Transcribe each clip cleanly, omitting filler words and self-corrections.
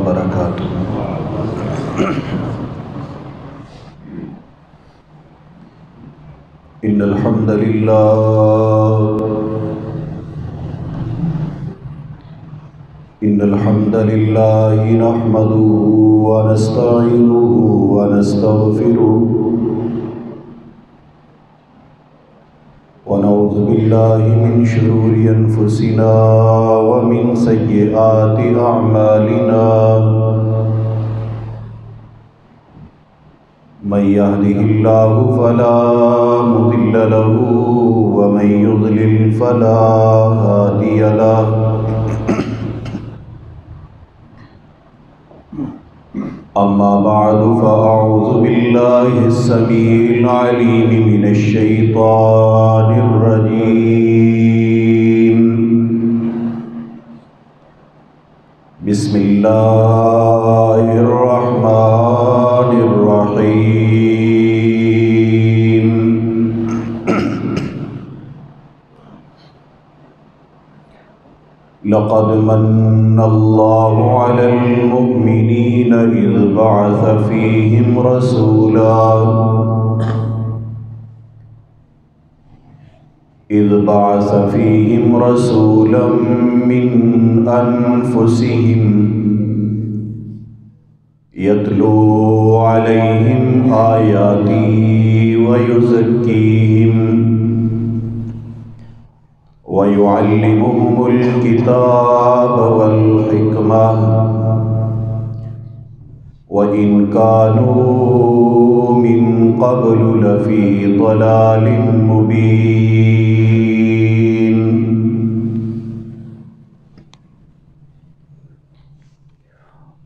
وبرکاتہ۔ ان الحمد للہ نحمده ونستعینه ونستغفره ونعوذ باللہ من شرور انفسنا ومن سیئات اعمالنا من يهده الله فلا مضل له ومن يضلل فلا هادي له أما بعد فأعوذ بالله السميع العليم من الشيطان الرجيم بسم الله الرحمن الرحيم لقد من الله على المؤمنين إذ بعث فيهم رسولا من أنفسهم يتلو عليهم آياته ويزكيهم ويعلمهم الكتاب والحكمة وإن كانوا من قبل لفي ضلال مبين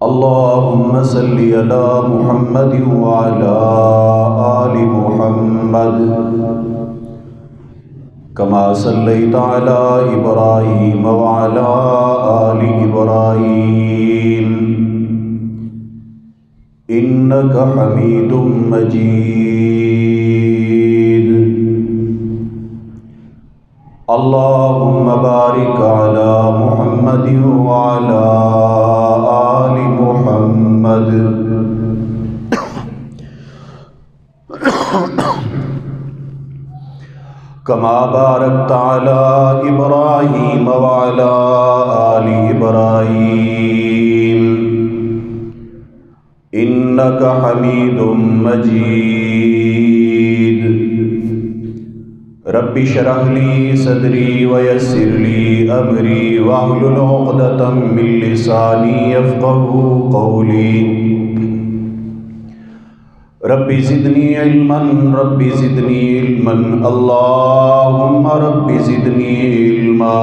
اللهم صل على محمد وعلى آل محمد كما صليت على إبراهيم وعلى آل إبراهيم إنك حميد مجيد اللهم بارك على محمد وعلى آل محمد كما باركت على إبراهيم وعلى آل إبراهيم إنك حميد مجيد رب اشرح لي صدري ويسر لي أمري واحلل عقدة من لساني يفقهوا قولي رب زدني علما رب زدني علما اللهم رب زدني علما۔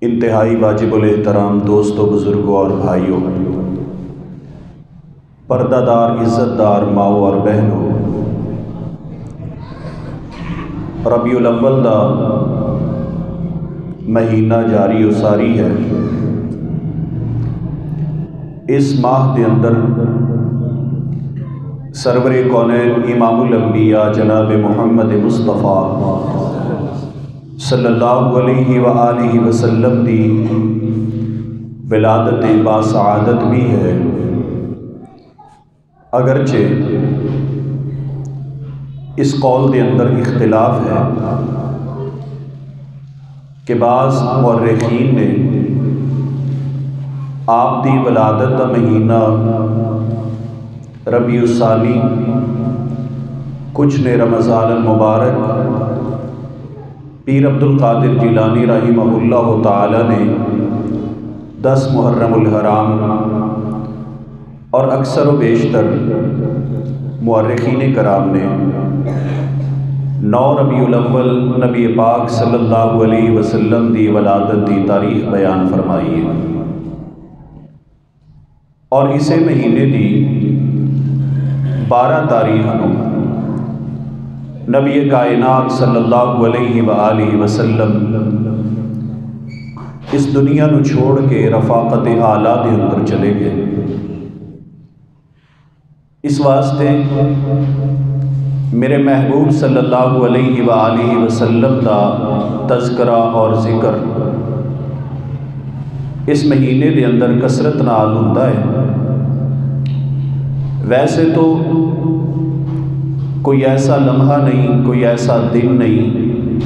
انتہائی واجب الاحترام دوستوں، بزرگوں اور بھائیوں، پردہ دار، عزت دار ماؤں اور بہنوں، ربیع الاول دا مہینہ جاری و ساری ہے۔ اس ماہ دے اندر سرور کونین امام الانبیاء جناب محمد مصطفیٰ صلی اللہ علیہ وآلہ وسلم دی ولادت باسعادت بھی ہے، اگرچہ اس قول دے اندر اختلاف ہے کہ بعض مورخین نے آپ دی ولادت کا مہینہ ربیع الثانی، کچھ نے رمضان المبارک، پیر عبد القادر جیلانی رحمہ اللہ تعالی نے 10 محرم الحرام، اور اکثر و بیشتر مورخین کرام نے 9 ربیع الاول نبی پاک صلی اللہ علیہ وسلم دی ولادت دی تاریخ بیان فرمائی ہے، اور اسے مہینے دی 12 تاریخ کو نبی کائنات صلی اللہ علیہ وآلہ وسلم اس دنیا نو چھوڑ کے رفاقت اعلیٰ دے اندر چلے گئے۔ اس واسطے میرے محبوب صلی اللہ علیہ وآلہ وسلم دا تذکرہ اور ذکر اس مہینے دے اندر کسرت نال ہوندا ہے۔ ویسے تو کوئی ایسا لمحہ نہیں، کوئی ایسا دن نہیں،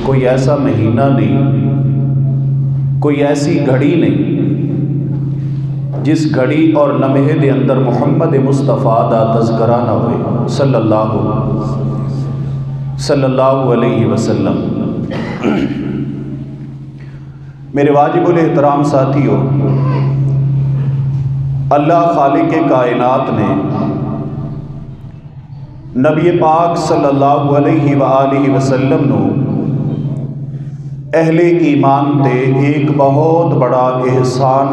کوئی ایسا مہینہ نہیں، کوئی ایسی گھڑی نہیں جس گھڑی اور لمحے دے اندر محمد مصطفیٰ دا تذکرہ نہ ہوئے صلی اللہ علیہ وسلم۔ میرے واجب الاحترام ساتھیو، اللہ خالق کائنات نے نبی پاک صلی اللہ علیہ وآلہ وسلم نو اہل ایمان تے ایک بہت بڑا احسان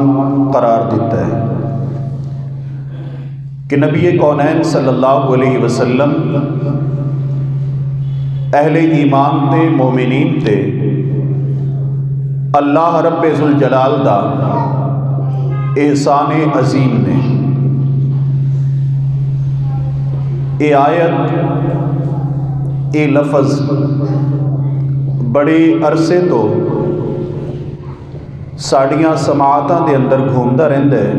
قرار دیتا ہے کہ نبی کونین صلی اللہ علیہ وسلم اہل ایمان تے مومنین تے اللہ رب ذوالجلال دا احسان عظیم نے۔ اے آیت، اے لفظ بڑے عرصے تو ساڑیاں سماعتاں دے اندر گھومدا رہندا ہے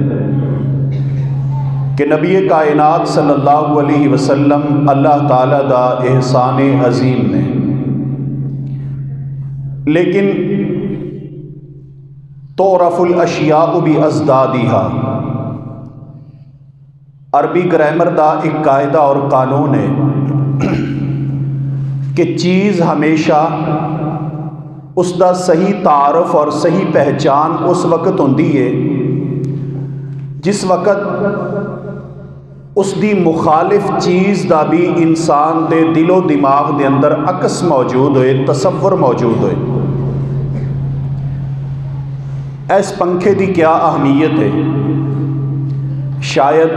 کہ نبی کائنات صلی اللہ علیہ وسلم اللہ تعالیٰ دا احسان عظیم نے، لیکن تعرف الاشیاء بازدادها، عربی گرامر دا ایک قاعدہ اور قانون ہے کہ چیز ہمیشہ اس دا صحیح تعارف اور صحیح پہچان اس وقت ہوندی ہے جس وقت اس دی مخالف چیز دا بھی انسان دے دل و دماغ دے اندر عکس موجود ہوئے، تصور موجود ہوئے۔ اس پنکھے دی کیا اہمیت ہے؟ شاید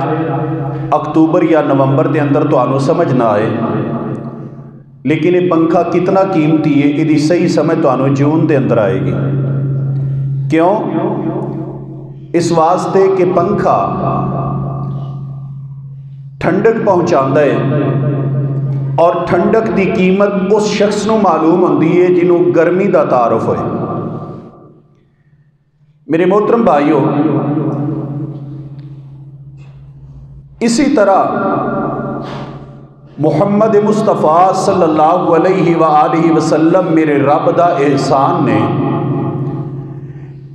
اکتوبر یا نومبر دے اندر تو آنو سمجھ نہ آئے، لیکن یہ پنکھا کتنا قیمتی ہے یہ دی صحیح سمجھ تو آنو جون دے اندر آئے گی۔ کیوں؟ اس واسطے کہ پنکھا ٹھنڈک پہنچاندہ ہے، اور ٹھنڈک دی قیمت اس شخص نو معلوم ہوندی ہے جنہوں گرمی دا تعارف ہوئے۔ میرے محترم بھائیوں، اسی طرح محمد مصطفیٰ صلی اللہ علیہ وآلہ وسلم میرے رب دا احسان نے،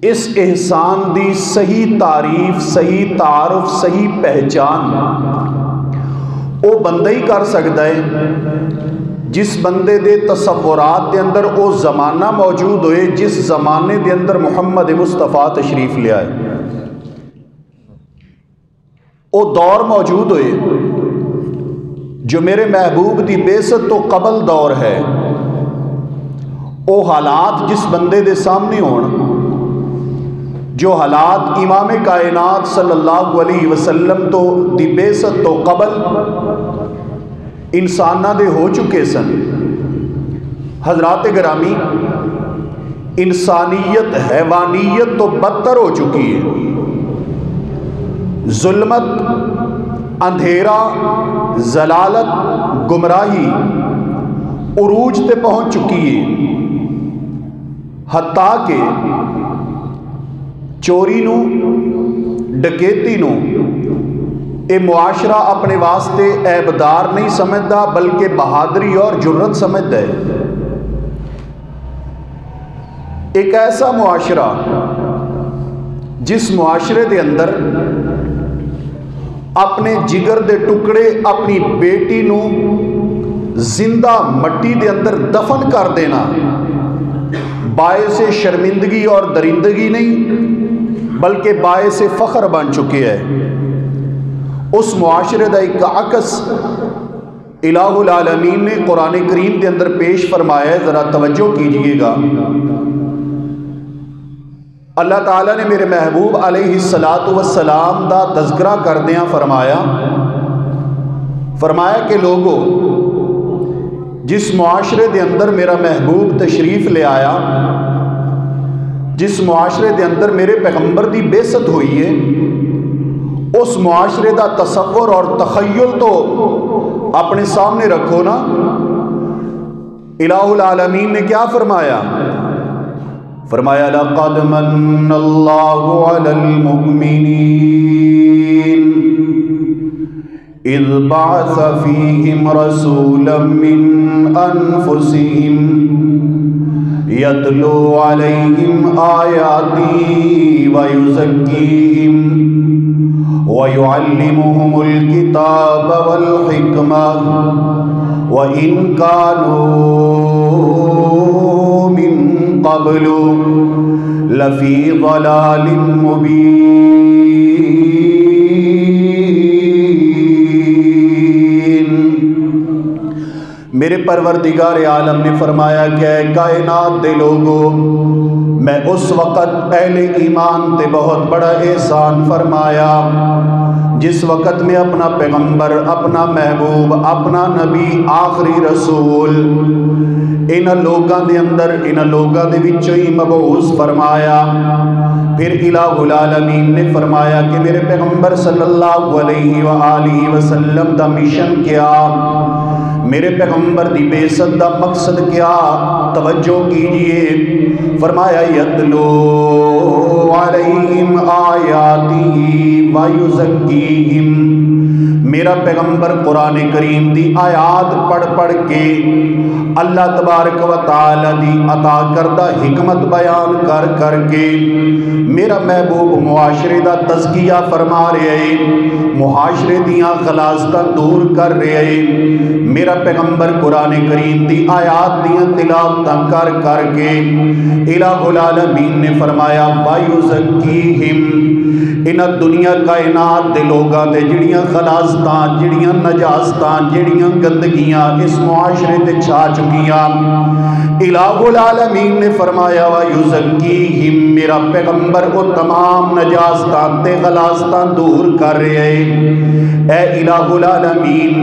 اس احسان دی صحیح تعریف، صحیح تعارف، صحیح پہچان او بندہ ہی کر سکتا ہے جس بندے دے تصورات دے اندر او زمانہ موجود ہوئے جس زمانے دے اندر محمد مصطفیٰ تشریف لے آئے، او دور موجود ہوئے جو میرے محبوب دی بعثت تو قبل دور ہے۔ او حالات جس بندے دے سامنے ہون، جو حالات امام کائنات صلی اللہ علیہ وسلم تو دی بعثت تو قبل انسانہ دے ہو چکے سن۔ حضرات گرامی، انسانیت حیوانیت تو بدتر ہو چکی ہے، ظلمت، اندھیرا، ضلالت، گمراہی عروج تے پہنچ چکی ہے، حتیٰ کہ چوری نو، ڈکیتی نو اے معاشرہ اپنے واسطے عیبدار نہیں سمجھدا بلکہ بہادری اور جرت سمجھدا ہے۔ ایک ایسا معاشرہ جس معاشرے دے اندر اپنے جگر دے ٹکڑے اپنی بیٹی نو زندہ مٹی دے اندر دفن کر دینا باعث شرمندگی اور درندگی نہیں بلکہ باعث فخر بن چکے ہے۔ اس معاشرے دا ایک عکس الہ العالمین نے قرآن کریم کے اندر پیش فرمایا ہے، ذرا توجہ کیجئے گا۔ اللہ تعالیٰ نے میرے محبوب علیہ السلام دا تذکرہ کردیاں فرمایا کہ لوگو، جس معاشرے دے اندر میرا محبوب تشریف لے آیا، جس معاشرے دے اندر میرے پیغمبر دی بعثت ہوئی ہے، اس معاشرے دا تصور اور تخیل تو اپنے سامنے رکھو نا۔ الہ العالمین نے کیا فرمایا؟ فرمایا لقد من اللہ علی المؤمنین اذ بعث فیہم رسولا من انفسہم یتلو علیہم آیاتی ویزکیہم وَيُعَلِّمُهُمُ الْكِتَابَ وَالْحِكْمَةَ وَإِنْ كَانُوا مِنْ قَبْلُ لَفِي ضَلَالٍ مُبِينٍ۔ میرے پروردگار عالم نے فرمایا کہ اے کائنات دے لوگو، میں اس وقت اہل ایمان تے بہت بڑا احسان فرمایا جس وقت میں اپنا پیغمبر، اپنا محبوب، اپنا نبی، آخری رسول ان لوگاں دے اندر، ان لوگاں دے وچوں ہی مبعوث فرمایا۔ پھر الہ العالمین نے فرمایا کہ میرے پیغمبر صلی اللہ علیہ وآلہ وسلم دا مشن کیا، میرے پیغمبر دی بعثت دا مقصد کیا، توجہ کیجئے۔ فرمایا یتلو علیہم آیاتہ ویزکیہم، میرا پیغمبر قرآن کریم دی آیات پڑھ پڑھ کے اللہ تبارک و تعالی دی عطا کردہ حکمت بیان کر کر کے میرا محبوب معاشرے دا تزکیہ فرما رہے، معاشرے دیاں غلاظتاں دور کر رہے۔ میرا پیغمبر قرآن کریم دی آیات دیاں تلاوتاں کر کر کے الہ العالمین نے فرمایا وَيُزَكِّيهِمْ، ان دنیا کائنات دے لوگاں دے جڑیاں غلاظتاں، جڑیاں نجاستاں، جڑیاں گندگیاں اس معاشرے تے چھا چکیاں، الہ العالمین نے فرمایا وَيُزَكِّيهِمْ، میرا پیغمبر وہ تمام نجاستاں تے غلاظتاں دور کر رہے۔ اے الہ العالمین،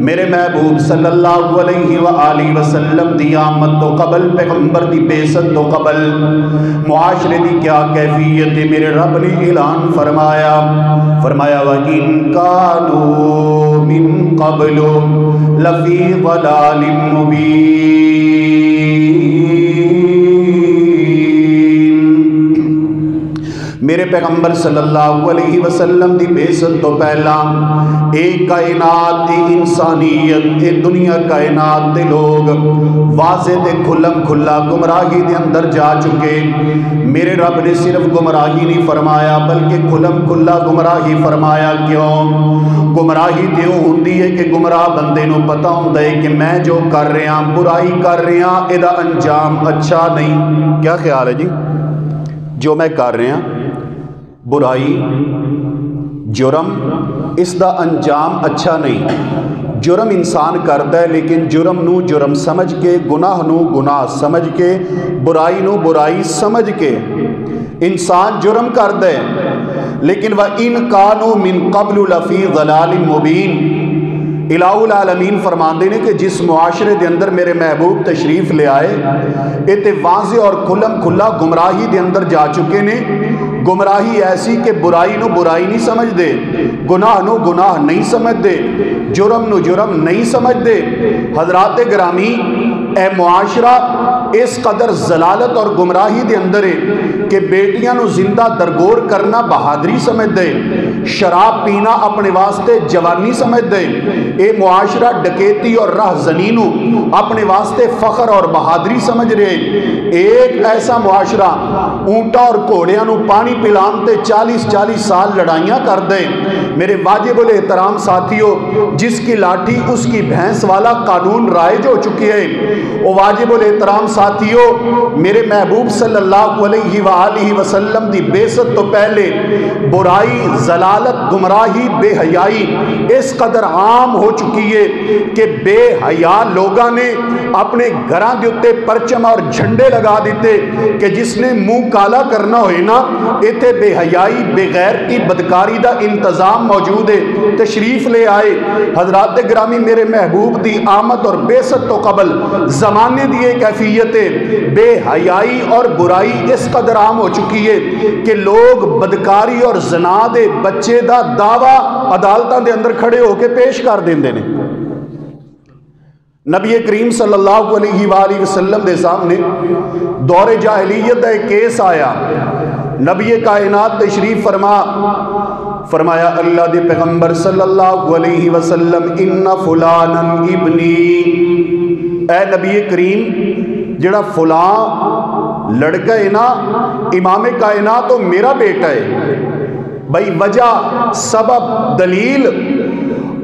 میرے محبوب صلی اللہ علیہ وآلہ وسلم دی آمد تو قبل، پیغمبر دی بعثت تو قبل معاشرے دی کیا کیفیت ہے؟ میرے رب نے اعلان فرمایا وَإِن كَانُوا مِن قَبْلُ لَفِي ضَلَالٍ مُبِينٍ۔ میرے پیغمبر صلی اللہ علیہ وسلم دی بعثت تو پہلا ایک کائنات دی انسانیت، ایک دنیا کائنات دے لوگ واضح تے کھلم کھلا گمراہی دے اندر جا چکے۔ میرے رب نے صرف گمراہی نہیں فرمایا بلکہ کھلم کھلا گمراہی فرمایا۔ کیوں؟ گمراہی تے وہ ہوندی ہے کہ گمراہ بندے نو پتہ ہوندا ہے کہ میں جو کر رہا، برائی کر رہا، ادا انجام اچھا نہیں۔ کیا خیال ہے جی؟ جو میں کر رہا برائی، جرم، اس دا انجام اچھا نہیں۔ جرم انسان کرتا ہے لیکن جرم نو جرم سمجھ کے، گناہ نو گناہ سمجھ کے، برائی نو برائی سمجھ کے انسان جرم کرتا ہے۔ لیکن وَإِن كَانُوا مِن قَبْلُ لَفِي ضَلَالٍ مُبِينٍ، الہ العالمین فرماندے نے کہ جس معاشرے دے اندر میرے محبوب تشریف لے آئے، اتے واضح اور کھلم کھلا گمراہی دے اندر جا چکے نے۔ گمراہی ایسی کہ برائی نو برائی نہیں سمجھ دے، گناہ نو گناہ نہیں سمجھ دے، جرم نو جرم نہیں سمجھ دے۔ حضرات گرامی، اے معاشرہ اس قدر ضلالت اور گمراہی دے اندر ہے کہ بیٹیاں نو زندہ درگور کرنا بہادری سمجھ دے، شراب پینا اپنے واسطے جوانی سمجھ دے۔ اے معاشرہ ڈکیتی اور رہزنی نو اپنے واسطے فخر اور بہادری سمجھ رہے۔ ایک ایسا معاشرہ اونٹا اور گھوڑیاں نو پانی پلانتے 40 سال لڑائیاں کر دے۔ میرے واجب الاحترام ساتھیوں، جس کی لاٹھی اس کی بھینس والا قانون رائج ہو چکی ہے، وہ واجب الاحترام ساتھیوں، میرے محبوب صلی اللہ علیہ وآلہ وسلم دی بعثت تو پہلے برائی، ضلالت، گمراہی، بے حیائی اس قدر عام ہو چکی ہے کہ بے حیا لوگاں نے اپنے گھراں دے اتے پرچم اور جھنڈے لگا دیتے کہ جس نے منہ کالا کرنا ہوئے نا، ایتے بے حیائی، بے غیرتی، بدکاری دا انتظام موجود ہے۔ تشریف لے آئے حضرات گرامی، میرے محبوب دی آمد اور بعثت تو قبل زمانے دیئے کیفیت بے حیائی اور برائی اس قدر عام ہو چکی ہے کہ لوگ بدکاری اور زنا دے بچے دا دعویٰ عدالتاں دے اندر کھڑے ہو کے پیش کر دیندے نے۔ نبی کریم صلی اللہ علیہ وآلہ وسلم دے سامنے دور جاہلیت دا ایک کیس آیا. نبی کائنات تشریف فرمایا اللہ دے پیغمبر صلی اللہ علیہ وسلم ان فلانا ابنی، اے نبی کریم جڑا فلان لڑکا ہے نا امام کائنات تو میرا بیٹا ہے. بھئی وجہ سبب دلیل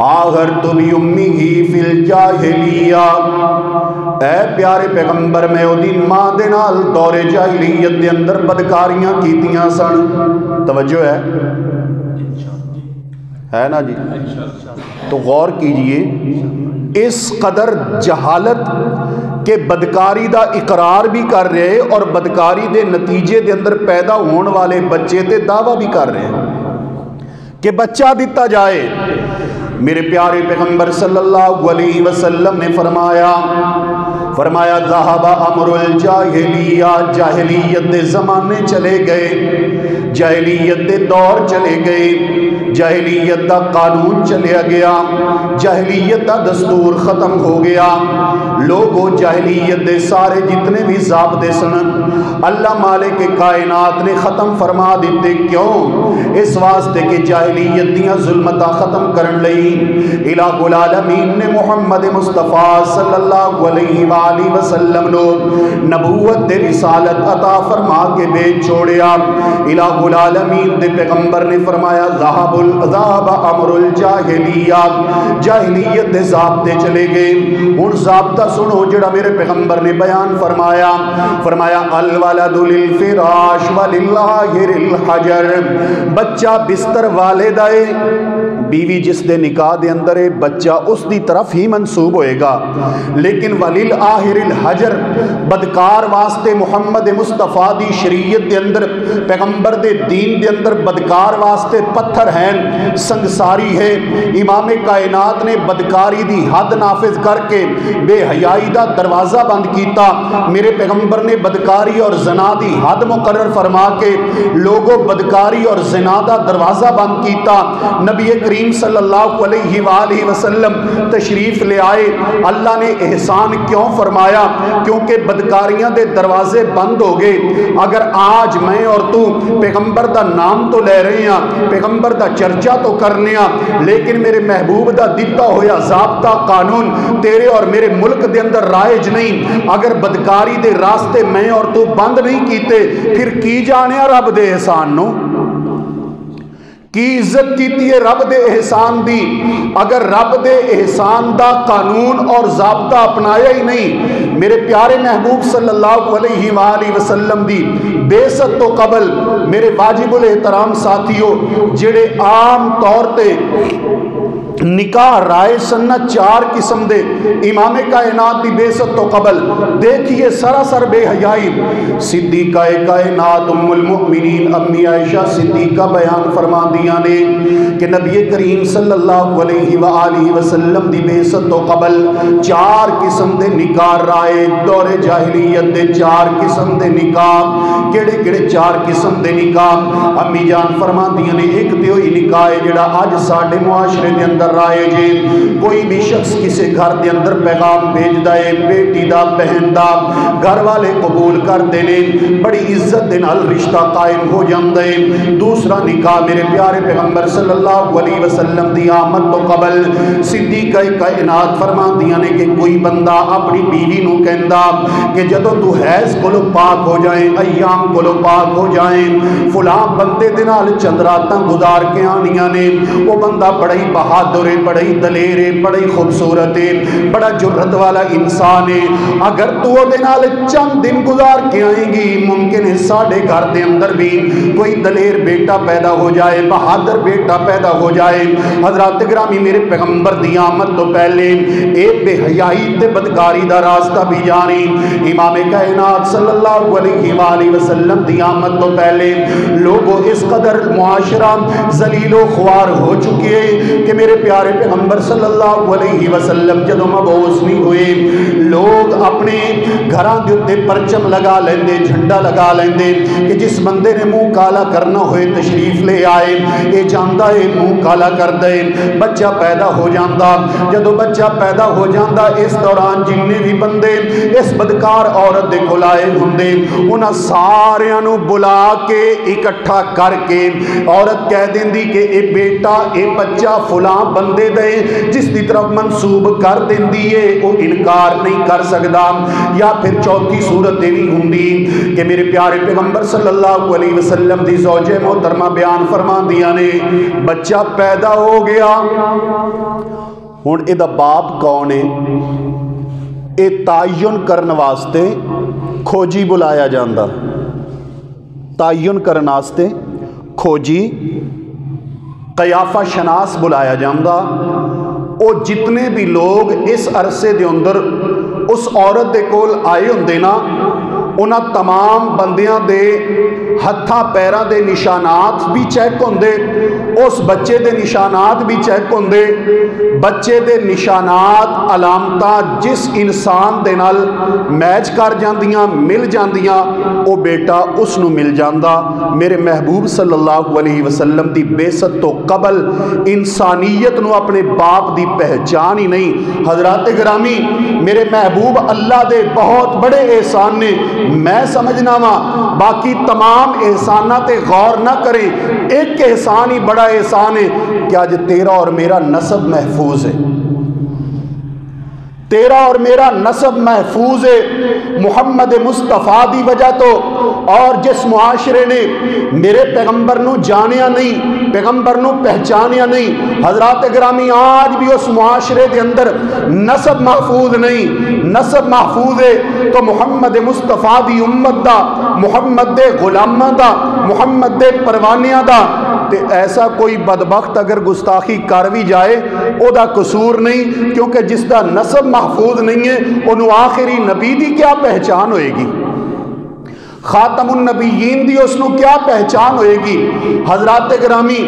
آغرت بی امی ہی فی الجاہلیہ، اے پیارے پیغمبر میں او دن ماں دے نال دور جاہلیت دے اندر بدکاریاں کیتیاں سن. توجہ ہے نا جی؟ تو غور کیجئے اس قدر جہالت کہ بدکاری دا اقرار بھی کر رہے اور بدکاری دے نتیجے دے اندر پیدا ہون والے بچے تے دعویٰ بھی کر رہے ہیں کہ بچہ دیتا جائے. میرے پیارے پیغمبر صلی اللہ علیہ وسلم نے فرمایا ذہب امر الجاہلیہ، جاہلیت دے زمانے چلے گئے، جاہلیت دے دور چلے گئے، جاہلیت دا قانون چلیا گیا، جاہلیت دا دستور ختم ہو گیا. لوگوں جاہلیت دے سارے جتنے بھی ضابطے سن اللہ مالک کائنات نے ختم فرما دیتے. کیوں؟ اس واسطے کہ جاہلیت دیاں ظلمتاں ختم کرن لئی الہ العالمین نے محمد مصطفیٰ صلی اللہ علیہ وآلہ وسلم نو نبوت دے رسالت عطا فرما کے بیچ چھوڑیا. الہ العالمین دے پیغمبر نے فرمایا ذہب امر الجاہلیہ، جاہلیت دے ضابطے چلے گئے. ان ضابطہ سنو جڑا میرے پیغمبر نے بیان فرمایا الولد للفراش وللہ للحجر، بچہ بستر والد ہے، بیوی جس دے نکاح دے اندر ہے بچہ اس دی طرف ہی منسوب ہوئے گا. لیکن وللآخر الحجر، بدکار واسطے محمد مصطفیٰ دی شریعت دے اندر پیغمبر دے دین دے اندر بدکار واسطے پتھر ہیں، سنگساری ہے. امام کائنات نے بدکاری دی حد نافذ کر کے بے حیائی دا دروازہ بند کیتا. میرے پیغمبر نے بدکاری اور زنا دی حد مقرر فرما کے لوگوں بدکاری اور زنا دا دروازہ بند کیتا. نبی کریم صلی اللہ علیہ وآلہ وسلم تشریف لے آئے. اللہ نے احسان کیوں فرمایا؟ کیونکہ بدکاریاں دے دروازے بند ہو گئے. اگر آج میں اور تو پیغمبر دا نام تو لے رہے ہیں، پیغمبر دا چرچا تو کرنے ہیں، لیکن میرے محبوب دا دیتا ہویا ضابطہ قانون تیرے اور میرے ملک دے اندر رائج نہیں. اگر بدکاری دے راستے میں اور تو بند نہیں کیتے پھر کی جانے رب دے احسان نو کی عزت کیتی ہے رب دے احسان دی. اگر رب دے احسان دا قانون اور ضابطہ اپنایا ہی نہیں، میرے پیارے محبوب صلی اللہ علیہ وآلہ وسلم دی بیست تو قبل میرے واجب الاحترام ساتھیوں جڑے عام طور تے نکاح رائے سنت 4 قسم دے امام کائنات دی بیست تو قبل دیکھئے سراسر بے حیائی. صدیقہ کائنات ام المؤمنین امی عائشہ صدیقہ بیان فرما دیا نے کہ نبی کریم صلی اللہ علیہ وآلہ وسلم دی بیست تو قبل 4 قسم دے نکاح رائے. دور جاہلیت دے 4 قسم دے نکاح کیڑے کیڑے 4 قسم دے نکاح امی جان فرما دیا نے. ایک تے ہوئی نکاح جڑا آج ساڈے معاشرے دے اندر رائے جے. کوئی بھی شخص کسی گھر دے اندر پیغام بھیج دائے، بیٹی دا بہن دا، گھر والے قبول کر دینے، بڑی عزت دے نال رشتہ قائم ہو جاندے. دوسرا نکاح میرے پیارے پیغمبر صلی اللہ علیہ وسلم دی آمد تو قبل صدیقہ کائنات فرما دیا نے کہ کوئی بندہ اپنی بیوی نو کہندا کہ جدو تو حیض کولو پاک ہو جائیں، ایام کولو پاک ہو جائیں، فلاں بندے دے نال چند راتاں گزار کے آنیاں نے. وہ بندہ بڑا ہی بہادر ہے، بڑا ہی دلیر ہے، بڑا ہی خوبصورت ہے، بڑا جرت والا انسان ہے. اگر تو دے نال چند دن گزار کے آئیں گی ممکن ہے ساڑھے گھر دے اندر بھی کوئی دلیر بیٹا پیدا ہو جائے، بہادر بیٹا پیدا ہو جائے. حضرات گرامی میرے پیغمبر دی آمد تو پہلے ایک بے حیائی تے بدکاری دا راستہ بھی جانی. امام کائنات صلی اللہ علیہ وآلہ وسلم دی آمد تو پہلے لوگوں اس قدر معاشرہ ذلیل و خوار ہو چکے کہ میرے پیارے پیغمبر صلی اللہ علیہ وسلم جدوں مبعوث نہیں ہوئے لوگ اپنے گھراں دے اوتے پرچم لگا لیندے جھنڈا لگا لیندے کہ جس بندے نے منہ کالا کرنا ہوئے تشریف لے آئے اے جاندا اے منہ کالا کر دے بچہ پیدا ہو جاندا جدوں بچہ پیدا ہو جاندا اس دوران جننے بھی بندے اس بدکار عورت دے کول آئے ہوندے انہاں ساریاں نو بلا کے اکٹھا کر کے عورت کہہ دیندی کہ اے بیٹا اے بچہ فلاں بندے دے جس دی طرف منسوب کر دیندی ہے وہ انکار نہیں کر سکدا یا پھر چوتھی صورت یہ بھی ہوندی کہ میرے پیارے پیغمبر صلی اللہ علیہ وسلم دی زوج محترمہ بیان فرماندیاں نے بچہ پیدا ہو گیا ہن اے دا باپ کون ہے اے تعین کرن واسطے کھوجی بلایا جاندا تعین کرن واسطے کھوجی قیافہ شناس بلایا جاندا او جتنے بھی لوگ اس عرصے دے اندر اس عورت دے کول آئے ہوندے نا انہاں تمام بندیاں دے ہتھاں پیراں دے نشانات بھی چیک ہوندے اس بچے دے نشانات بھی چیک ہوندے بچے دے نشانات علامتاں جس انسان دے نال میچ کر جاندیاں مل جاندیاں او بیٹا اس نو مل جاندا میرے محبوب صلی اللہ علیہ وسلم دی بیست تو قبل انسانیت نو اپنے باپ دی پہچان ہی نہیں حضرات گرامی میرے محبوب اللہ دے بہت بڑے احسان نے میں سمجھنا وا باقی تمام احسانات غور نہ کریں ایک احسان ہی بڑا احسان ہے کہ آج تیرا اور میرا نسب محفوظ ہے تیرا اور میرا نسب محفوظ ہے محمد مصطفیٰ دی وجہ تو اور جس معاشرے نے میرے پیغمبر نو جانیا نہیں پیغمبر نو پہچانیا نہیں حضرات گرامی آج بھی اس معاشرے دے اندر نسب محفوظ نہیں نسب محفوظ ہے تو محمد مصطفیٰ دی امت دا محمد دے غلامہ دا محمد دے پروانیاں دا تے ایسا کوئی بدبخت اگر گستاخی کر بھی جائے او دا قصور نہیں کیونکہ جس دا نسب محفوظ نہیں ہے انہوں آخری نبی دی کیا پہچان ہوئے گی خاتم النبیین دی اس نو کیا پہچان ہوئے گی حضرات گرامی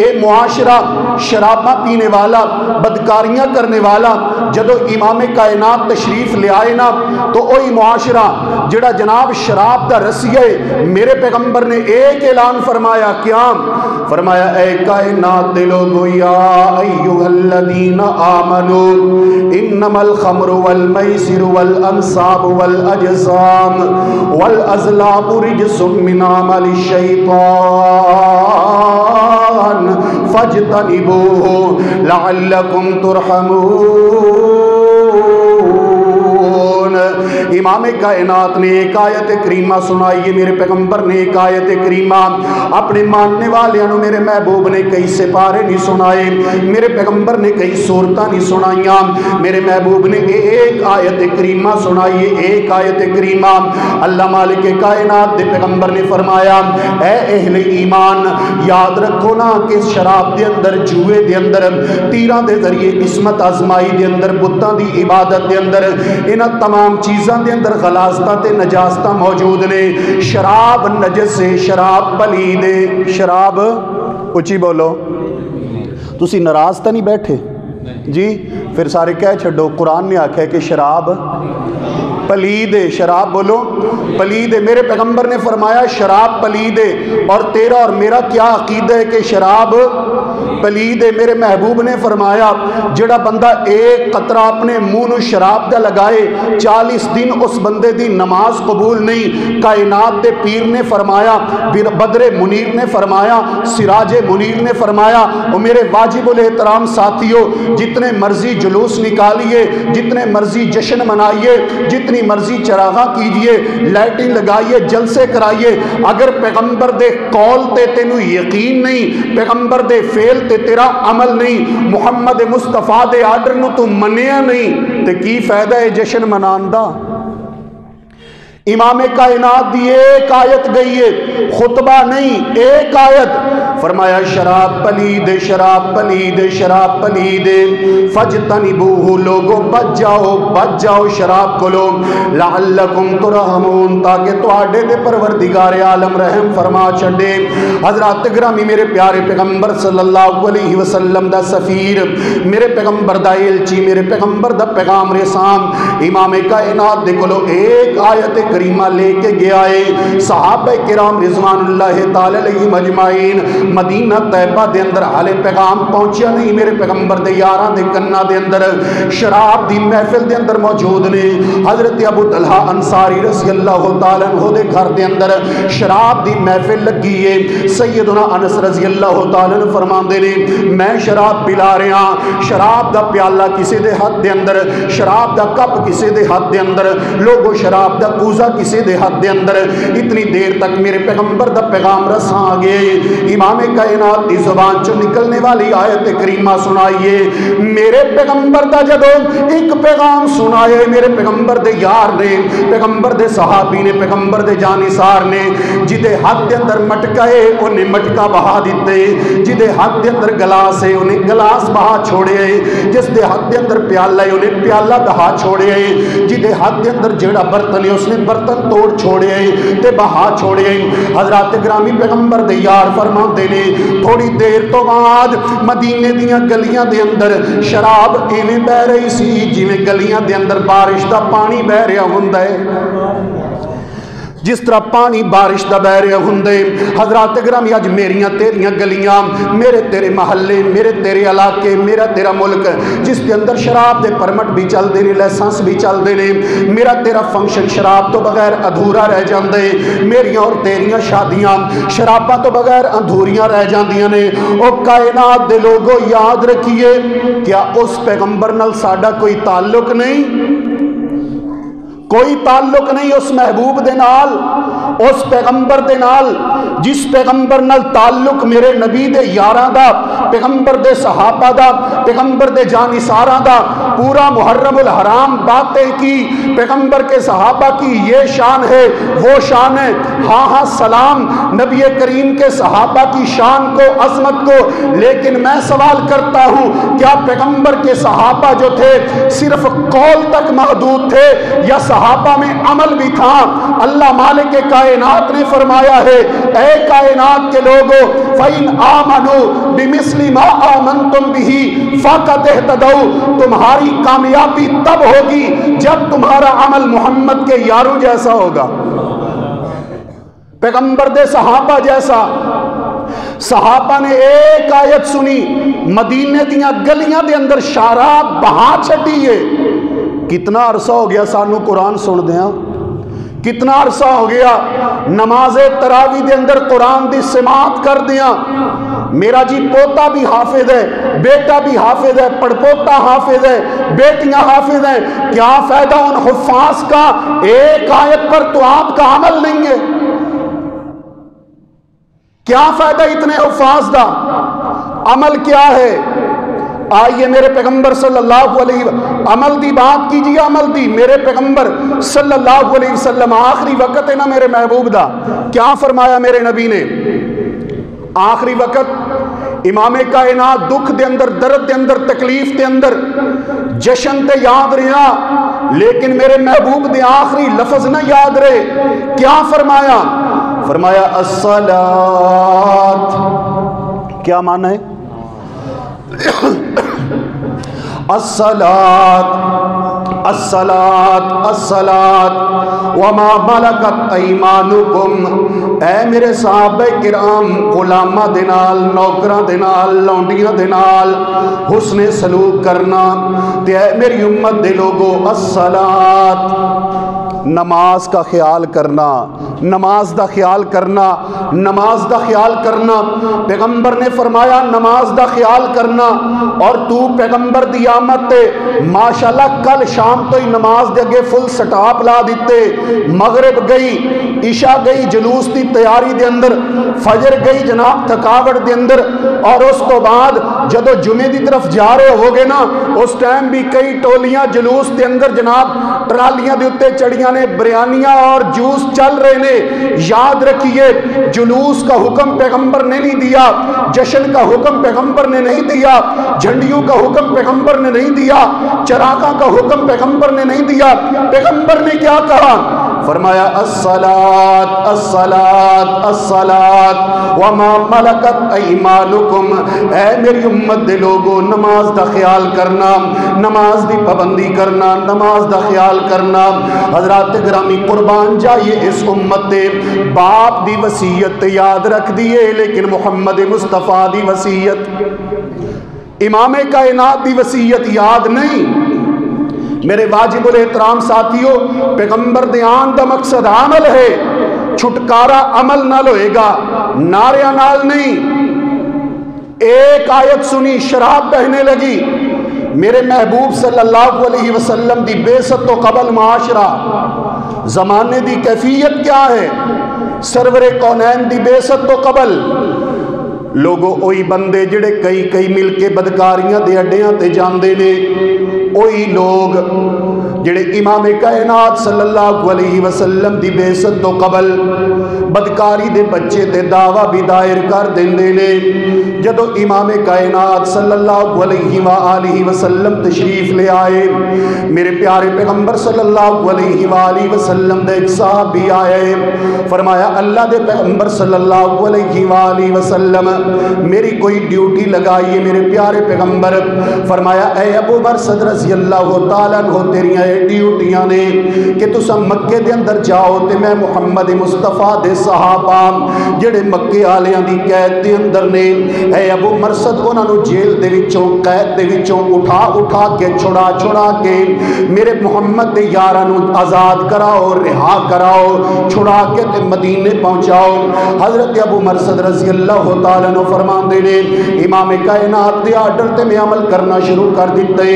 اے معاشرہ شرابہ پینے والا بدکاریاں کرنے والا جدو امام کائنات تشریف لے آئے نا تو اوہی معاشرہ جڑا جناب شراب دا رسیے میرے پیغمبر نے ایک اعلان فرمایا کیا فرمایا اے کائنات لوگو یا ایوہ الذین آمنو انما الخمر والمیسر والانصاب والاجسام والازلام رجس من عمل الشیطان فاجتنبوه لعلکم ترحمون امام کائنات نے ایک آیت کریمہ سنائی ہے میرے پیغمبر نے ایک آیت کریمہ اپنے ماننے والے میرے محبوب نے کئی سپارے نہیں سنائے میرے پیغمبر نے کئی صورتاں نہیں سنائیاں میرے محبوب نے ایک آیت کریمہ سنائی ہے ایک آیت کریمہ اللہ مالک کائنات دے پیغمبر نے فرمایا اے اہل ایمان یاد رکھو نا کہ شراب دے اندر جوئے دے اندر تیران دے ذریعے قسمت آزمائی دے اندر بتاں دی عبادت دے اندر انہاں تمام چیزاں دے اندر غلاظتاں تے نجاستاں موجود نے شراب نجس ہے شراب پلید ہے شراب اچھی بولو تسی ناراض تا نہیں بیٹھے جی پھر سارے کہہ چھڑو قرآن نے آکھا ہے کہ شراب پلید ہے شراب بولو پلید ہے میرے پیغمبر نے فرمایا شراب پلید ہے اور تیرا اور میرا کیا عقیدہ ہے کہ شراب پلید ہے میرے محبوب نے فرمایا جڑا بندہ ایک قطرہ اپنے منہ شراب دا لگائے 40 دن اس بندے دی نماز قبول نہیں کائنات دے پیر نے فرمایا بدر منیر نے فرمایا سراج منیر نے فرمایا اور میرے واجب الاحترام ساتھیوں جتنے مرضی جلوس نکالیے جتنے مرضی جشن منائیے جتنی مرضی چراغاں کیجئے لائٹیں لگائیے جلسے کرائیے اگر پیغمبر دے قول تے تینو یقین نہیں پیغمبر دے فعل تے تیرا عمل نہیں محمد مصطفیٰ دے آرڈر نو تو منیا نہیں تے کی فائدہ ہے جشن منان دا امام کائنات دی ایک آیت گئی ہے، خطبہ نہیں، ایک آیت۔ فرمایا شراب پلید، شراب پلید، شراب پلید، فجتنبوہ، لوگوں بچ جاؤ شراب کو لو، لعلکم ترحمون، تاکہ تواڈے دے پروردگار عالم رحم فرما چھڈے۔ حضرات گرامی، میرے پیارے پیغمبر صلی اللہ علیہ وسلم دا سفیر، میرے پیغمبر دا ایلچی، میرے پیغمبر دا پیغام رسام امام کائنات دے کولو ایک آیت کریمہ لے کے گیا ہے۔ صحابہ کرام رضوان اللہ تعالی علیہم اجمعین مدینہ طیبہ دے اندر حالے پیغام پہنچیا نہیں، میرے پیغمبر دے یاراں دے کناں دے اندر شراب دی محفل دے اندر موجود نے۔ حضرت ابو طلحہ انصاری رضی اللہ تعالیٰ عنہ دے گھر دے اندر شراب دی محفل لگی ہے۔ سیدنا انس رضی اللہ تعالیٰ عنہ فرماندے نے میں شراب پلا رہا، شراب دا پیالہ کسی دے ہاتھ دے اندر، شراب دا کپ کسی دے ہاتھ دے اندر، لوگو شراب دا کوزہ کسی دے ہاتھ دے اندر، اتنی دیر تک میرے پیغمبر دا پیغام رساں آگے۔ امام کائنات دی زبان چو نکلنے والی آیت کریمہ سنائیے، میرے پیغمبر دا جدو ایک پیغام سنائے، میرے پیغمبر دے یار نے، پیغمبر دے صحابی نے، پیغمبر دے جانثار نے، جدے ہاتھ دے اندر مٹکا ہے انہیں مٹکا بہا دیتے، جدے ہاتھ دے اندر گلاس ہے انہیں گلاس بہا چھوڑے، جس دے ہاتھ دے اندر پیالہ ہے انہیں پیالہ بہا چھوڑے، جدے ہاتھ دے اندر جیڑا برتن ہے اس نے برتن توڑ چھوڑے تے بہا چھوڑے۔ حضرات گرامی پیغمبر دے یار فرماندے نے تھوڑی دیر تو بعد مدینے دیاں گلیاں دے اندر شراب ایویں بہ رہی سی جویں گلیاں دے اندر بارش دا پانی بہ رہا ہوندا ہے، جس طرح پانی بارش دا بہ رہا ہوندے۔ حضرات گرامی اج میریاں تیریاں گلیاں، میرے تیرے محلے، میرے تیرے علاقے، میرا تیرا ملک جس کے اندر شراب دے پرمٹ بھی چل دے نے، لائسنس بھی چل دے نے، میرا تیرا فنکشن شراب تو بغیر ادھورا رہ جاندے، میریاں اور تیریاں شادیاں شراباں تو بغیر ادھوریاں رہ جاندیاں نے۔ او کائنات دے لوگوں یاد رکھیے، کیا اس پیغمبر نال ساڈا کوئی تعلق نہیں؟ کوئی تعلق نہیں اس محبوب دے نال، اس پیغمبر دے نال، جس پیغمبر نال تعلق میرے نبی دے یاراں دا، پیغمبر دے صحابہ دا، پیغمبر دے جانثاراں دا، پورا محرم الحرام باتیں کی، پیغمبر کے صحابہ کی یہ شان ہے وہ شان ہے۔ ہاں ہاں سلام نبی کریم کے صحابہ کی شان کو، عظمت کو، لیکن میں سوال کرتا ہوں کیا پیغمبر کے صحابہ جو تھے صرف قول تک محدود تھے یا صحابہ میں عمل بھی تھا؟ اللہ مالک کائنات نے فرمایا ہے اے کائنات کے لوگوں فَإِنْ آمَنُوا بِمِثْلِ مَا آمَنْتُمْ بِهِ فَقَدْ اهْتَدَوْا، تمہاری کامیابی تب ہوگی جب تمہارا عمل محمد کے یاروں جیسا ہوگا، پیغمبر دے صحابہ جیسا۔ صحابہ نے ایک آیت سنی، مدینے دیاں گلیاں دے اندر شراب بہا چھڈی ہے۔ کتنا عرصہ ہو گیا سانو قرآن سن دیاں، کتنا عرصہ ہو گیا نماز تراوی دے اندر قرآن دی سماعت کر دیاں۔ میرا جی پوتا بھی حافظ ہے، بیٹا بھی حافظ ہے، پڑپوتا حافظ ہے، بیٹیاں حافظ ہیں، کیا فائدہ ان حفاظ کا؟ ایک آیت پر تو آپ کا عمل نہیں ہے، کیا فائدہ اتنے حفاظ دا؟ عمل کیا ہے؟ آئیے میرے پیغمبر صلی اللہ علیہ وسلم عمل دی بات کیجئے، عمل دی۔ میرے پیغمبر صلی اللہ علیہ وسلم آخری وقت ہے نا میرے محبوب دا، کیا فرمایا میرے نبی نے؟ آخری وقت امام کائنات دکھ دے اندر، درد دے اندر، تکلیف دے اندر، جشن تے یاد رہا، لیکن میرے محبوب دے آخری لفظ نہ یاد رہے۔ کیا فرمایا؟ فرمایا الصلاة، کیا معنی ہے؟ الصلاة الصلاة الصلاة وما ملکت ایمانکم، اے میرے صحابہ کرام غلامہ دنال، نوکرہ دنال، لونڈیاں دنال حسن سلوک کرنا، تے اے میری امت دے لوگو الصلاة، نماز کا خیال کرنا، نماز دا خیال کرنا، نماز دا خیال کرنا۔ پیغمبر نے فرمایا نماز دا خیال کرنا، اور تو پیغمبر دی آمد تے ماشاءاللہ کل شام تو ہی نماز دے اگے فل سٹاپ لا دیتے۔ مغرب گئی، عشاء گئی جلوس دی تیاری دے اندر، فجر گئی جناب تھکاوٹ دے اندر، اور اس تو بعد جدو جمعے دی طرف جا رہے ہوگے نا اس ٹائم بھی کئی ٹولیاں جلوس دے اندر جناب ٹرالیاں دے اتے چڑیاں نے، بریانیاں اور جوس چل رہے نے۔ یاد رکھیے جلوس کا حکم پیغمبر نے نہیں دیا، جشن کا حکم پیغمبر نے نہیں دیا، جھنڈیوں کا حکم پیغمبر نے نہیں دیا، چراغاں کا حکم پیغمبر نے نہیں دیا۔ پیغمبر نے کیا کہا؟ فرمایا الصلاۃ الصلاۃ الصلاۃ وما ملکت ایمانکم، اے میری امت دے لوگو نماز دا خیال کرنا، نماز دی پابندی کرنا، نماز دا خیال کرنا۔ حضرات گرامی قربان جائیے اس امت دے باپ دی وصیت یاد رکھ دیے، لیکن محمد مصطفیٰ دی وصیت، امام کائنات دی وصیت یاد نہیں۔ میرے واجب الاحترام ساتھیوں، پیغمبر دے آن دا مقصد عمل ہے، چھٹکارا عمل نال ہوئے گا، نعرہ نال نہیں۔ ایک آیت سنی شراب بہنے لگی، میرے محبوب صلی اللہ علیہ وسلم دی بیست تو قبل معاشرہ، زمانے دی کیفیت کیا ہے؟ سرور کونین دی بیست تو قبل لوگوں اوہی بندے جڑے کئی کئی مل کے بدکاریاں دے اڈیاں تے جاندے نے، اوہی لوگ جڑے امام کائنات صلی اللہ علیہ وسلم دی بیست تو قبل بدکاری دے بچے تے دعویٰ بھی دائر کر دیندے نے۔ جدو امام کائنات صلی اللہ علیہ وآلہ وسلم تشریف لے آئے، میرے پیارے پیغمبر صلی اللہ علیہ وآلہ وسلم دے ایک صحابی آئے، فرمایا اللہ دے پیغمبر صلی اللہ علیہ وآلہ وسلم میری کوئی ڈیوٹی لگائیے میرے پیارے پیغمبر۔ فرمایا اے ابو مرثد رضی اللہ تعالیٰ عنہ تیریاں ڈیوٹیاں نے کہ تسا مکے دے اندر جاؤ تے میں محمد مصطفیٰ دے صحابہ جڑے مکے آلیاں دی قید دے اندر نے، اے ابو مرثد انہاں نو جیل دے وچوں قید دے وچوں اٹھا اٹھا کے چھڑا چھڑا کے میرے محمد دے یاراں نو آزاد کراؤ، رہا کراؤ، چھڑا کے تے مدینے پہنچاؤ۔ حضرت ابو مرثد رضی اللہ تعالیٰ عنہ فرماندے نے امام کائنات دے آرڈر تے میں عمل کرنا شروع کر دیتے۔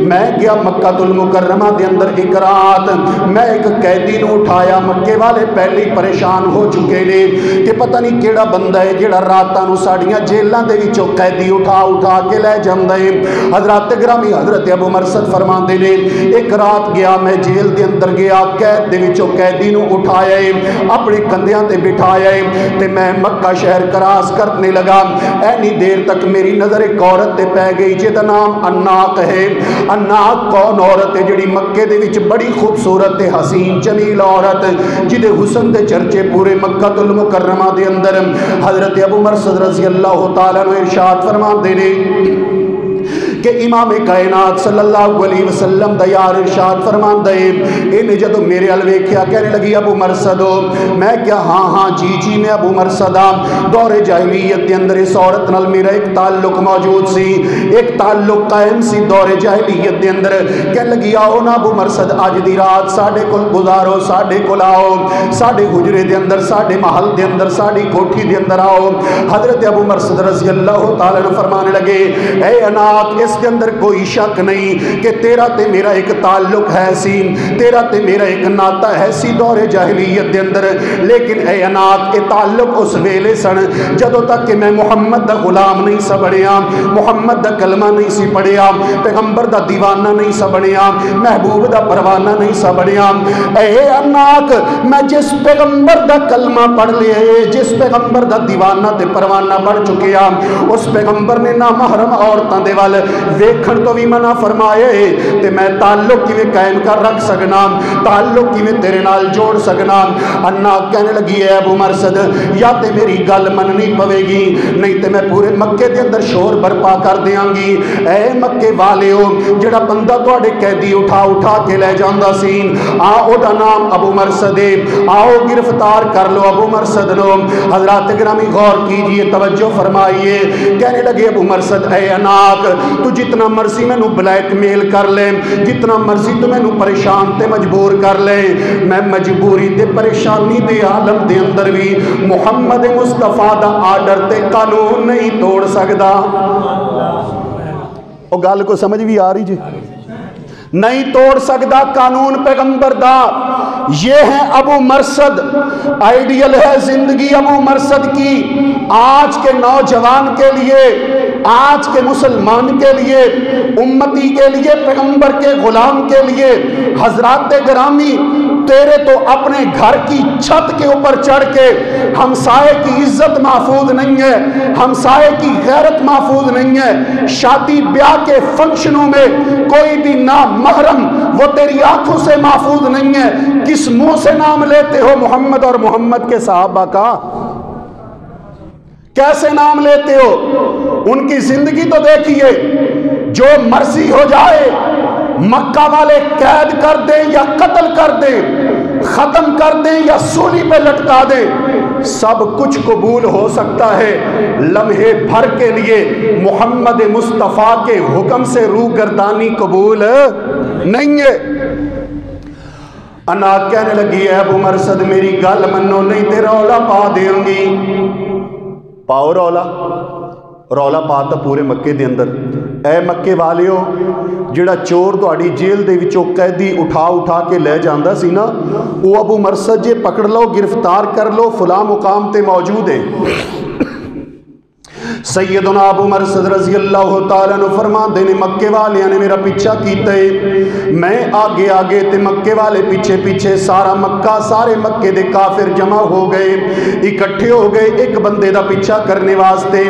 میں گیا مکہ المکرمہ دے اندر ایک رات، میں ایک قیدی نو اٹھایا، مکے والے پہلے پریشان ہو چکے نے کہ پتہ نہیں کیڑا بندہ ہے جیڑا راتاں نو ساڑیاں جیلاں دے وچوں قیدی اٹھا اٹھا کے لے جاندا ہے۔ حضرات گرامی حضرت ابو مرثد فرماندے نے ایک رات گیا میں جیل دے اندر گیا، قید دے وچوں قیدی نو اٹھایا ہے، اپنے کندھیاں تے بٹھایا ہے تے میں مکہ شہر کراس کرنے لگا۔ اینی دیر تک میری نظر ایک عورت تے پہ گئی جے دا نام اناق ہے۔ اناق کون عورت ہے؟ جڑی مکے دے وچ بڑی خوبصورت حسین جمیل عورت جدے حسن دے چرچے پورے مکہ المکرمہ دے اندر۔ حضرت ابو مرثد رضی اللہ تعالیٰ عنہ ارشاد فرماندے نے کہ امام کائنات صلی اللہ علیہ وسلم دا یار ارشاد فرماندے انہیں جدو میرے الویکھیا کہنے لگی ابو مرثد میں کیا ہاں ہاں جی میں ابو مرثد دور جاہلیت دے اندر اس عورت نال میرا ایک تعلق موجود سی، ایک تعلق قائم سی دور جاہلیت دے اندر۔ کہنے لگی آؤ نا ابو مرثد اج دی رات ساڈے کول گزارو، ساڈے کول آؤ، ساڈے حجرے دے اندر، ساڈے محل دے اندر، ساڈی کوٹھی دے اندر آؤ۔ حضرت ابو مرثد رضی اللہ تعالیٰ عنہ فرمانے لگے اے اناق اس کے اندر کوئی شک نہیں کہ تیرا تے میرا ایک تعلق ہے سی، تیرا تے میرا ایک ناتا ہے سی دور جاہلیت دے اندر، لیکن اے اناق اے تعلق اس ویلے سن جدو تک کہ میں محمد دا غلام نہیں سا بڑھیا، محمد دا کلمہ نہیں سی پڑھیا، پیغمبر دا دیوانہ نہیں سا بڑھیا، محبوب دا پروانہ نہیں سا بڑھیا۔ اے اناق میں جس پیغمبر دا کلمہ پڑھ لئے، جس پیغمبر دا دیوانہ تے پروانہ پڑھ چکیا، اس پیغمبر نے نا محرم عورتاں دے وال ویکھن تو بھی منع فرمائے تے میں تعلق کی میں قائم کر رکھ سکنا، تعلق کی میں تیرے نال جوڑ سکنا۔ اناق کہنے لگی ہے ابو مرثد یا تے میری گل مننی پوے گی نہیں تے میں پورے مکے دے اندر شور برپا کر دیاں گی۔ اے مکے والیو جڑا بندہ تواڈے قیدی اٹھا اٹھا کے لے جاندا سی او دا نام ابو مرثد ہے، آؤ گرفتار کر لو ابو مرثد نو۔ حضرات گرامی غور کیجئے، توجہ فرمائیے، کہنے لگے ابو مرثد اے اناق تو جتنا مرضی میں بلیک میل کر لے، جتنا مرضی تو میں پریشان تے مجبور کر لے، میں مجبوری تے پریشانی دے عالم دے اندر بھی محمد مصطفیٰ دا آرڈر تے قانون نہیں توڑ سکدا۔ او گل کو سمجھ بھی آ رہی جی؟ نہیں توڑ سکتا قانون پیغمبر دا۔ یہ ہے ابو مرصد، آئیڈیل ہے زندگی ابو مرصد کی، آج کے نوجوان کے لیے، آج کے مسلمان کے لیے، امتی کے لیے، پیغمبر کے غلام کے لیے۔ حضرات گرامی، تیرے تو اپنے گھر کی چھت کے اوپر چڑھ کے ہمسائے کی عزت محفوظ نہیں ہے، ہمسائے کی غیرت محفوظ نہیں ہے، شادی بیاہ کے فنکشنوں میں کوئی بھی نامحرم وہ تیری آنکھوں سے محفوظ نہیں ہے۔ کس منہ سے نام لیتے ہو محمد اور محمد کے صحابہ کا؟ کیسے نام لیتے ہو؟ ان کی زندگی تو دیکھیے، جو مرضی ہو جائے، مکہ والے قید کر دیں یا قتل کر دیں، ختم کر دیں یا سولی پہ لٹکا دیں، سب کچھ قبول ہو سکتا ہے، لمحے بھر کے لیے محمد مصطفیٰ کے حکم سے روگردانی قبول نہیں ہے۔ انا کہنے لگی ہے ابو مرصد میری گل منو نہیں تے رولا پا دیوں گی۔ پاؤ رولا، رولا پاتا پورے مکے دے اندر۔ اے مکے والیو، جڑا چور تہاڈی جیل دے وچوں قیدی اٹھا کے لے جاندا سی نا، وہ ابو مرصد جے پکڑ لو، گرفتار کر لو، فلاں مقام تے موجود ہے۔ سیدنا ابو مرصد رضی اللہ تعالیٰ عنہ فرماندے نے مکے والیاں نے میرا پیچھا کیتا ہے، میں آگے آگے تے مکے والے پیچھے پیچھے، سارا مکہ، سارے مکے دے کافر جمع ہو گئے، اکٹھے ہو گئے ایک بندے دا پیچھا کرنے واسطے۔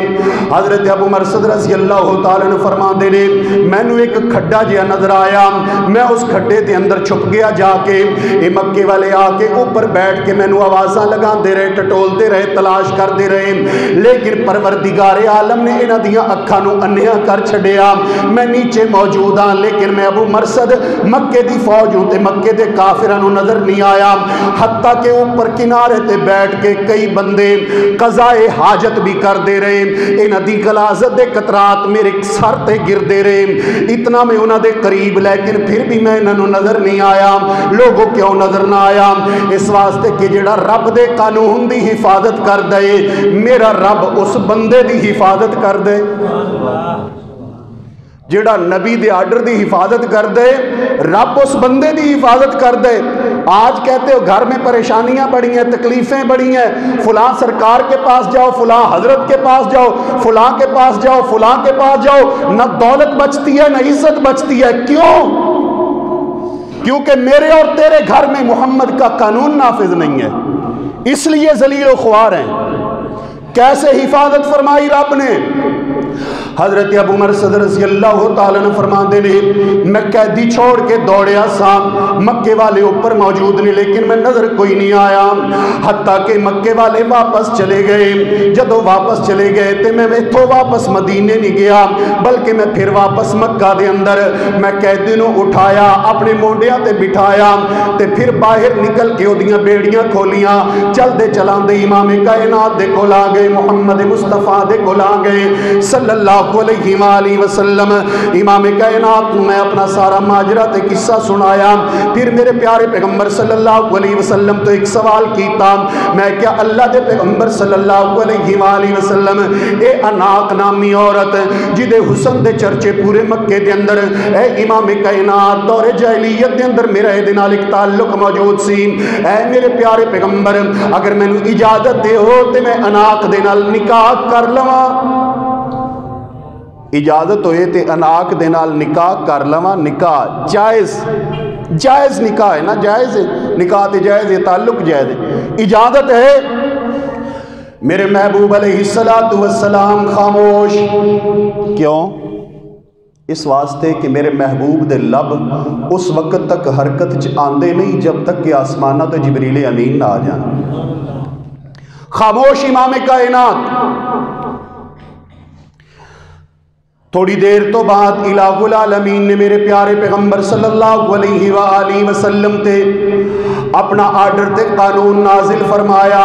حضرت ابو مرصد رضی اللہ تعالیٰ عنہ فرماندے نے مینوں ایک کھڈا جہا نظر آیا، میں اس کھڈے دے اندر چھپ گیا جا کے، اے مکے والے آ کے اوپر بیٹھ کے مینوں آوازاں لگاندے رہے، ٹٹولدے رہے، تلاش کردے رہے، لیکن پروردگار عالم نے انہاں دیاں اکھاں نوں انھیاں کر چھڈیا۔ میں نیچے موجود ہاں لیکن میں ابو مرصد مکے دی فوج ہوں تے مکے دے کافراں نوں نظر نہیں آیا، حتیٰ کہ اوپر کنارے تے بیٹھ کے کئی بندے قضائے حاجت بھی کر دے رہے، انہاں دی غلاظت دے قطرات میرے سر تے گردے رہے، اتنا میں انہاں دے قریب لیکن پھر بھی میں انہاں نوں نظر نہیں آیا۔ لوگوں کیوں نظر نہ آیا؟ اس واسطے کہ جڑا رب دے قانون دی حفاظت کر دے، میرا رب اس بندے دی حفاظت کر دے، جڑا نبی دے آرڈر دی حفاظت کر دے، رب اس بندے دی حفاظت کر دے۔ آج کہتے ہو گھر میں پریشانیاں بڑی ہیں، تکلیفیں بڑی ہیں، فلاں سرکار کے پاس جاؤ، فلاں حضرت کے پاس جاؤ، فلاں کے پاس جاؤ، فلاں کے پاس جاؤ، نہ دولت بچتی ہے نہ عزت بچتی ہے۔ کیوں؟ کیونکہ میرے اور تیرے گھر میں محمد کا قانون نافذ نہیں ہے، اس لیے ذلیل و خوار ہیں۔ کیسے حفاظت فرمائی رب نے؟ حضرت ابو مرصد رضی اللہ تعالیٰ نے فرماندے نے میں قیدی چھوڑ کے دوڑیا سا، مکے والے اوپر موجود نہیں لیکن میں نظر کوئی نہیں آیا، حتیٰ کہ مکے والے واپس چلے گئے۔ جدو واپس چلے گئے تے میں اتھوں واپس مدینے نہیں گیا بلکہ میں پھر واپس مکہ دے اندر میں قیدی نوں اٹھایا، اپنے مونڈیاں تے بٹھایا تے پھر باہر نکل کے اودیاں بیڑیاں کھولیاں، چل دے چلان دے امام کائنات دے کول آ گئے، محمد مصطفیٰ دے کول آ گئے صلی اللہ علیہ وآلہ وسلم۔ امام کائنات میں اپنا سارا ماجرہ تے قصہ سنایا، پھر میرے پیارے پیغمبر صلی اللہ علیہ وسلم تو ایک سوال کیتا، میں کیا اللہ دے پیغمبر صلی اللہ علیہ وآلہ وسلم اے اناق نامی عورت جدے حسن دے چرچے پورے مکے دے اندر، اے امام کائنات دور جاہلیت دے اندر میرا اے نال ایک تعلق موجود سی، اے میرے پیارے پیغمبر اگر میں اجازت دے ہو تے میں اناق دے نال نکاح کر لواں؟ اجازت ہوئے تے اناق دے نال نکاح کر لواں؟ نکاح جائز نکاح ہے نا، جائز ہے نکاح تے جائز ہے، تعلق جائز ہے، اجازت ہے۔ میرے محبوب علیہ السلام خاموش کیوں؟ اس واسطے کہ میرے محبوب دے لب اس وقت تک حرکت چ آندے نہیں جب تک کہ آسمانہ تو جبریل امین نہ آ جان۔ خاموش امام کائنات۔ تھوڑی دیر تو بعد الہ العالمین نے میرے پیارے پیغمبر صلی اللہ علیہ وآلہ وسلم تے اپنا آرڈر تے قانون نازل فرمایا۔